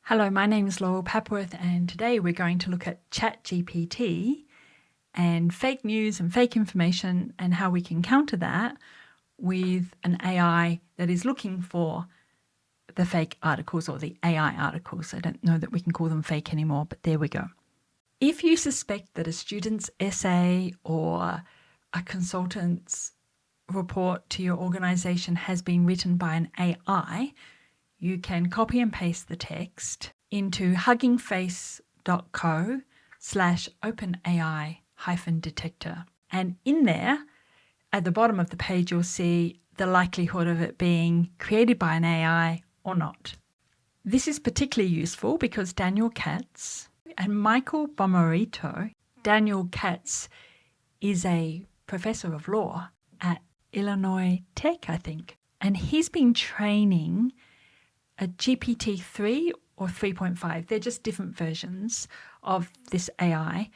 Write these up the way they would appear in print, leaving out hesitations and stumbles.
Hello, my name is Laurel Papworth, and today we're going to look at ChatGPT and fake news and fake information and how we can counter that with an AI that is looking for the fake articles or the AI articles. I don't know that we can call them fake anymore, but there we go. If you suspect that a student's essay or a consultant's report to your organisation has been written by an AI, you can copy and paste the text into huggingface.co/OpenAI-detector. And in there, at the bottom of the page, you'll see the likelihood of it being created by an AI or not. This is particularly useful because Daniel Katz and Michael Bomarito. Daniel Katz is a professor of law at Illinois Tech, I think, and he's been training a GPT-3 or 3.5, they're just different versions of this AI,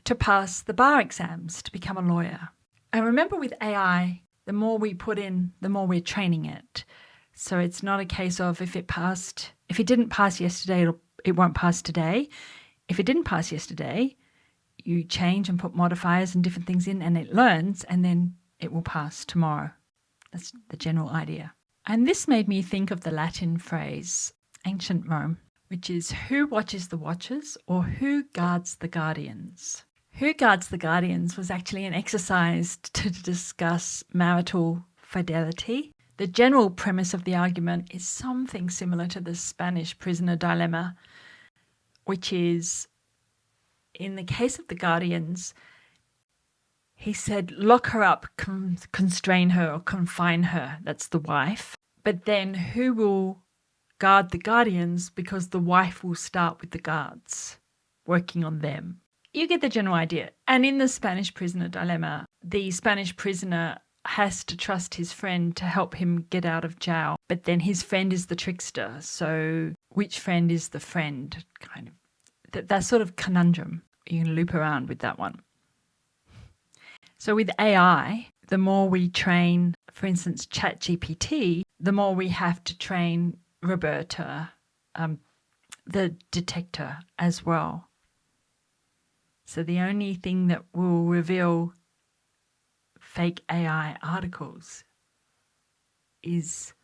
to pass the bar exams to become a lawyer. And remember, with AI, the more we put in, the more we're training it. So it's not a case of if it didn't pass yesterday, it won't pass today. If it didn't pass yesterday, you change and put modifiers and different things in and it learns, and then it will pass tomorrow. That's the general idea. And this made me think of the Latin phrase, ancient Rome, which is who watches the watchers or who guards the guardians. Who guards the guardians was actually an exercise to discuss marital fidelity. The general premise of the argument is something similar to the Spanish prisoner dilemma, which is, in the case of the guardians, he said, lock her up, constrain her or confine her. That's the wife. But then who will guard the guardians, because the wife will start with the guards, working on them. You get the general idea. And in the Spanish prisoner dilemma, the Spanish prisoner has to trust his friend to help him get out of jail. But then his friend is the trickster. So which friend is the friend? Kind of that sort of conundrum. You can loop around with that one. So with AI, the more we train, for instance, ChatGPT, the more we have to train Roberta, the detector as well. So the only thing that will reveal fake AI articles is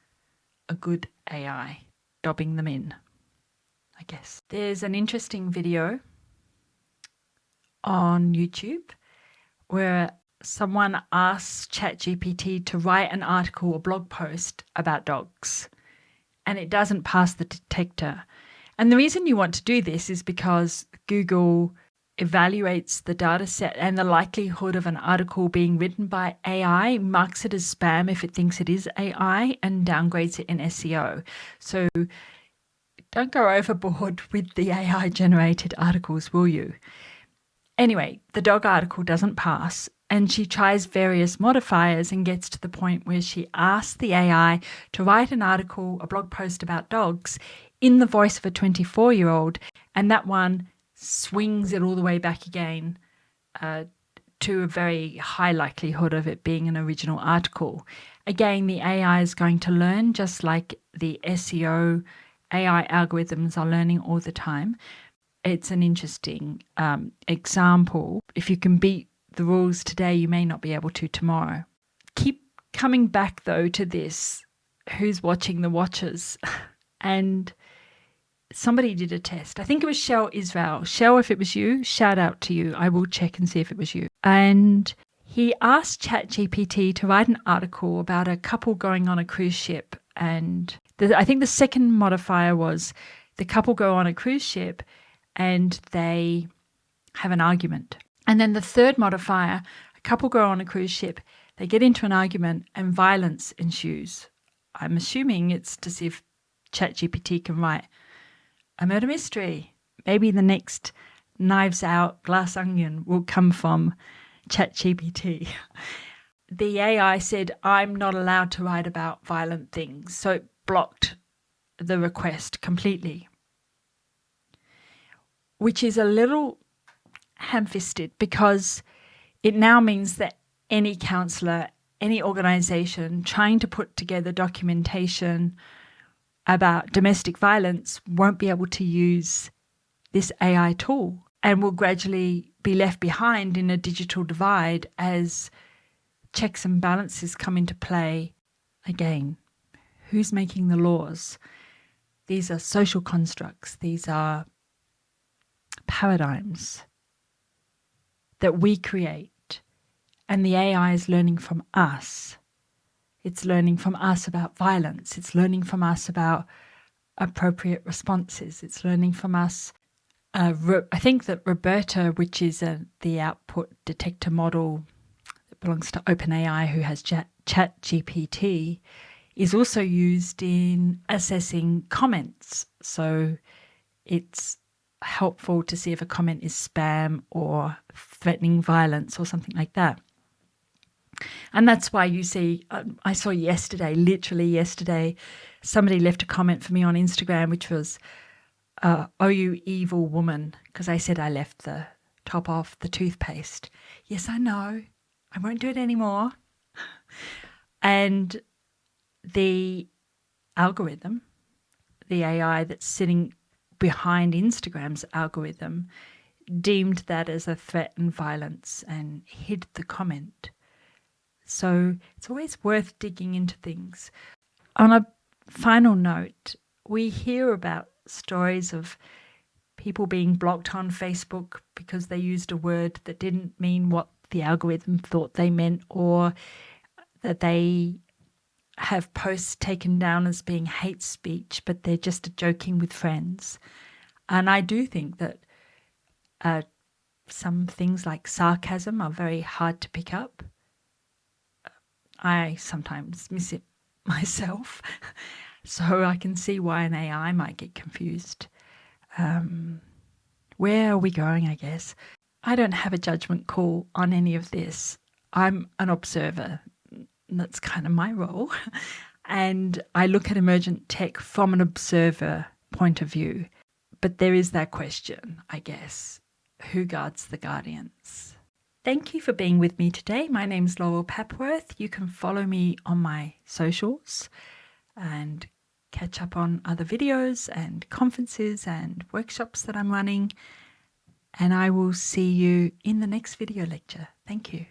a good AI dobbing them in, I guess. There's an interesting video on YouTube where someone asks ChatGPT to write an article or blog post about dogs, and it doesn't pass the detector. And the reason you want to do this is because Google evaluates the data set, and the likelihood of an article being written by AI marks it as spam if it thinks it is AI and downgrades it in SEO. So don't go overboard with the AI generated articles, will you? Anyway, the dog article doesn't pass, and she tries various modifiers and gets to the point where she asks the AI to write an article, a blog post about dogs in the voice of a 24-year-old, and that one swings it all the way back again to a very high likelihood of it being an original article. Again, the AI is going to learn, just like the SEO AI algorithms are learning all the time. It's an interesting example. If you can beat the rules today, you may not be able to tomorrow. Keep coming back, though, to this, who's watching the watchers? And somebody did a test. I think it was Shell Israel. Shell, if it was you, shout out to you. I will check and see if it was you. And he asked ChatGPT to write an article about a couple going on a cruise ship. And I think the second modifier was the couple go on a cruise ship and they have an argument. And then the third modifier, a couple go on a cruise ship, they get into an argument and violence ensues. I'm assuming it's to see if ChatGPT can write a murder mystery. Maybe the next Knives Out Glass Onion will come from ChatGPT. The AI said, I'm not allowed to write about violent things. So it blocked the request completely, which is a little ham-fisted because it now means that any counsellor, any organisation trying to put together documentation about domestic violence won't be able to use this AI tool and will gradually be left behind in a digital divide as checks and balances come into play. Again, who's making the laws? These are social constructs. These are paradigms that we create, and the AI is learning from us. It's learning from us about violence. It's learning from us about appropriate responses. It's learning from us. I think that Roberta, which is the output detector model that belongs to OpenAI, who has ChatGPT, is also used in assessing comments. So it's helpful to see if a comment is spam or threatening violence or something like that. And that's why you see, I saw literally yesterday, somebody left a comment for me on Instagram, which was, oh, you evil woman, because I said I left the top off the toothpaste. Yes, I know. I won't do it anymore. And the algorithm, the AI that's sitting behind Instagram's algorithm, deemed that as a threat and violence and hid the comment. So it's always worth digging into things. On a final note, we hear about stories of people being blocked on Facebook because they used a word that didn't mean what the algorithm thought they meant, or that they have posts taken down as being hate speech, but they're just joking with friends. And I do think that some things like sarcasm are very hard to pick up. I sometimes miss it myself, so I can see why an AI might get confused. Where are we going, I guess? I don't have a judgment call on any of this. I'm an observer. That's kind of my role. And I look at emergent tech from an observer point of view. But there is that question, I guess. Who guards the guardians? Thank you for being with me today. My name's Laurel Papworth. You can follow me on my socials and catch up on other videos and conferences and workshops that I'm running. And I will see you in the next video lecture. Thank you.